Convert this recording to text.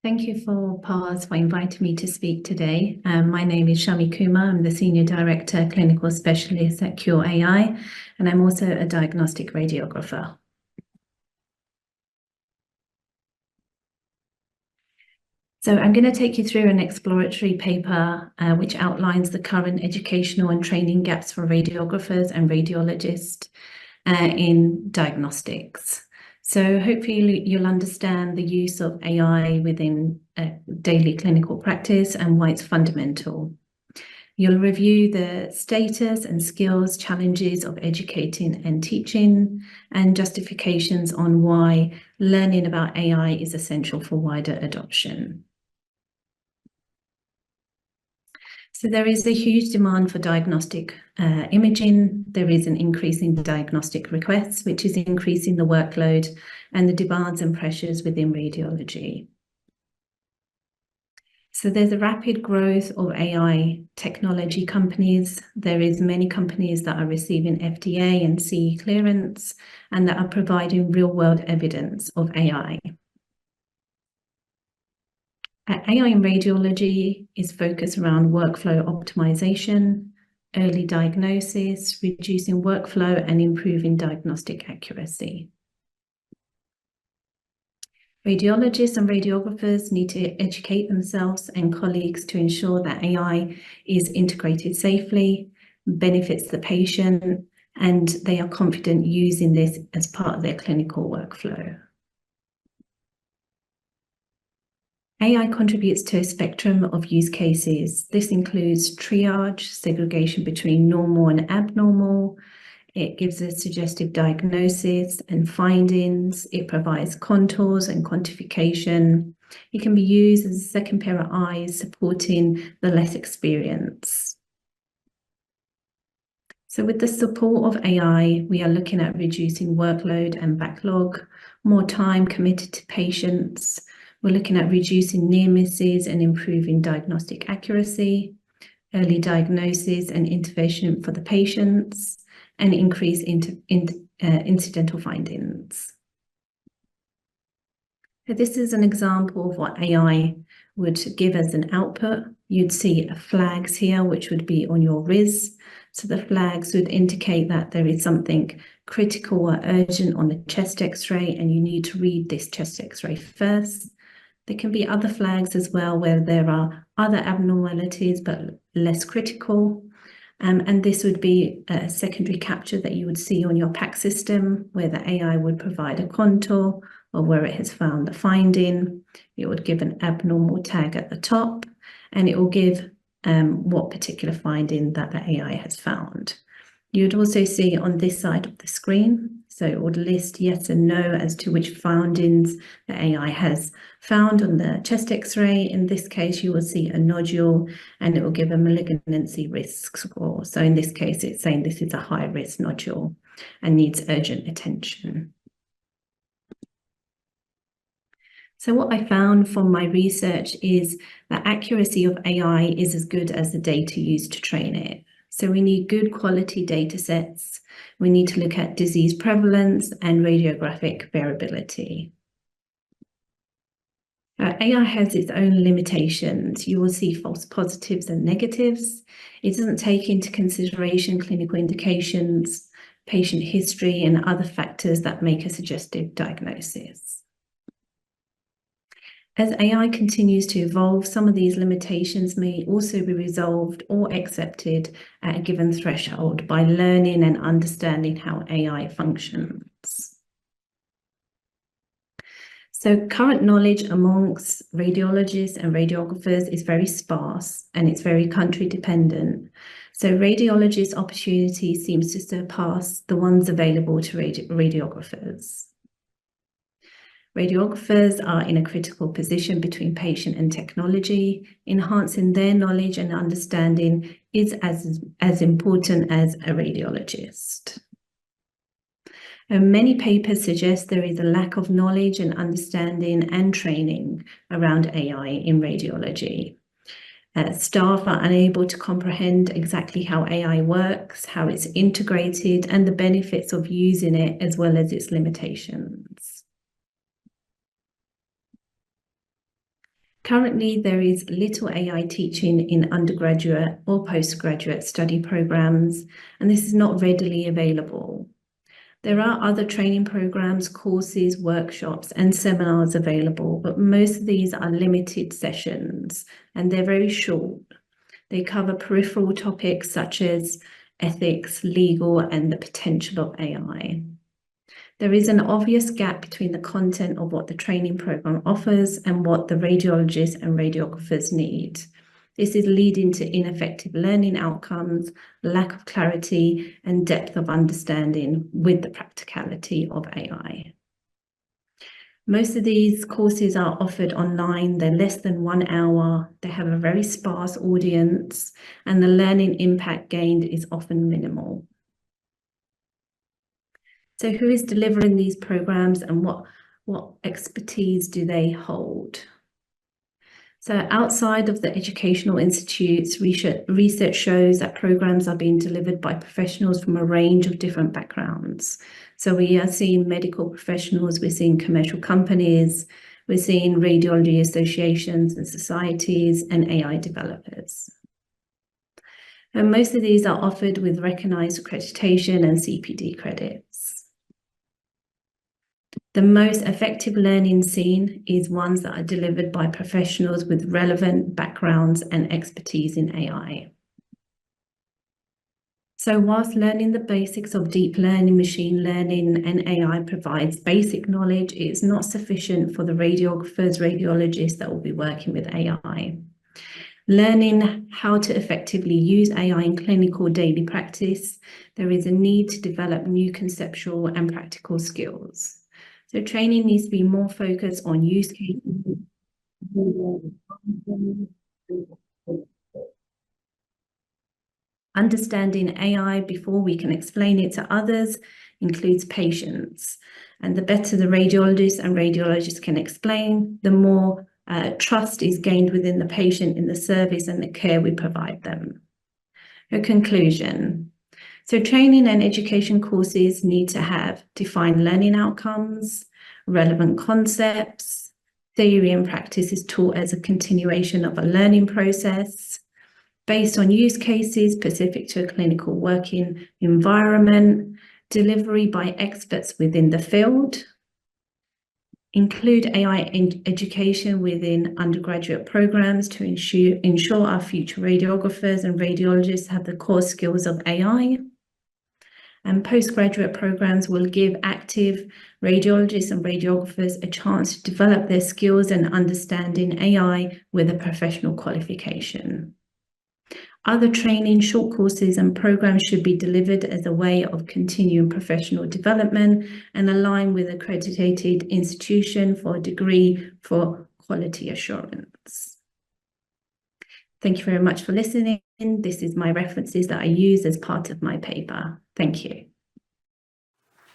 Thank you for PARS for inviting me to speak today. My name is Shamie Kumar. I'm the Senior Director, Clinical Specialist at Cure AI, and I'm also a diagnostic radiographer. So I'm going to take you through an exploratory paper which outlines the current educational and training gaps for radiographers and radiologists in diagnostics. So hopefully you'll understand the use of AI within daily clinical practice and why it's fundamental. You'll review the status and skills challenges of educating and teaching and justifications on why learning about AI is essential for wider adoption. So there is a huge demand for diagnostic imaging. There is an increase in diagnostic requests, which is increasing the workload and the demands and pressures within radiology. So there's a rapid growth of AI technology companies. There is many companies that are receiving FDA and CE clearance and that are providing real-world evidence of AI. AI in radiology is focused around workflow optimization, early diagnosis, reducing workflow, and improving diagnostic accuracy. Radiologists and radiographers need to educate themselves and colleagues to ensure that AI is integrated safely, benefits the patient, and they are confident using this as part of their clinical workflow. AI contributes to a spectrum of use cases. This includes triage, segregation between normal and abnormal. It gives a suggestive diagnosis and findings. It provides contours and quantification. It can be used as a second pair of eyes, supporting the less experienced. So with the support of AI, we are looking at reducing workload and backlog, more time committed to patients. We're looking at reducing near misses and improving diagnostic accuracy, early diagnosis and intervention for the patients, and increase incidental findings. So this is an example of what AI would give as an output. You'd see flags here, which would be on your RIS. So the flags would indicate that there is something critical or urgent on the chest X-ray, and you need to read this chest X-ray first. There can be other flags as well where there are other abnormalities but less critical. And this would be a secondary capture that you would see on your PAC system where the AI would provide a contour or where it has found the finding. It would give an abnormal tag at the top and it will give what particular finding that the AI has found. You'd also see on this side of the screen, so it would list yes and no as to which findings the AI has found on the chest X-ray. In this case, you will see a nodule and it will give a malignancy risk score. So in this case, it's saying this is a high-risk nodule and needs urgent attention. So what I found from my research is that accuracy of AI is as good as the data used to train it. So we need good quality data sets. We need to look at disease prevalence and radiographic variability. AI has its own limitations. You will see false positives and negatives. It doesn't take into consideration clinical indications, patient history, and other factors that make a suggestive diagnosis. As AI continues to evolve, some of these limitations may also be resolved or accepted at a given threshold by learning and understanding how AI functions. So current knowledge amongst radiologists and radiographers is very sparse and it's very country dependent. So radiologists' opportunity seems to surpass the ones available to radiographers. Radiographers are in a critical position between patient and technology. Enhancing their knowledge and understanding is as important as a radiologist. And many papers suggest there is a lack of knowledge and understanding and training around AI in radiology. Staff are unable to comprehend exactly how AI works, how it's integrated, and the benefits of using it as well as its limitations. Currently, there is little AI teaching in undergraduate or postgraduate study programs, and this is not readily available. There are other training programs, courses, workshops, and seminars available, but most of these are limited sessions and they're very short. They cover peripheral topics such as ethics, legal, and the potential of AI. There is an obvious gap between the content of what the training program offers and what the radiologists and radiographers need. This is leading to ineffective learning outcomes, lack of clarity, and depth of understanding with the practicality of AI. Most of these courses are offered online. They're less than 1 hour. They have a very sparse audience, and the learning impact gained is often minimal. So who is delivering these programs and what expertise do they hold? So outside of the educational institutes, research shows that programs are being delivered by professionals from a range of different backgrounds. So we are seeing medical professionals, we're seeing commercial companies, we're seeing radiology associations and societies, and AI developers. And most of these are offered with recognized accreditation and CPD credits. The most effective learning seen is ones that are delivered by professionals with relevant backgrounds and expertise in AI. So whilst learning the basics of deep learning, machine learning, and AI provides basic knowledge, it is not sufficient for the radiographers, radiologists that will be working with AI. Learning how to effectively use AI in clinical daily practice, there is a need to develop new conceptual and practical skills. So training needs to be more focused on use cases. Understanding AI before we can explain it to others includes patience. And the better the radiologist and radiologists can explain, the more trust is gained within the patient in the service and the care we provide them. A conclusion. So training and education courses need to have defined learning outcomes, relevant concepts, theory and practice is taught as a continuation of a learning process, based on use cases specific to a clinical working environment, delivery by experts within the field, include AI education within undergraduate programs to ensure our future radiographers and radiologists have the core skills of AI. And postgraduate programs will give active radiologists and radiographers a chance to develop their skills and understanding AI with a professional qualification. Other training, short courses and programs should be delivered as a way of continuing professional development and align with an accredited institution for a degree for quality assurance. Thank you very much for listening. This is my references that I use as part of my paper. Thank you.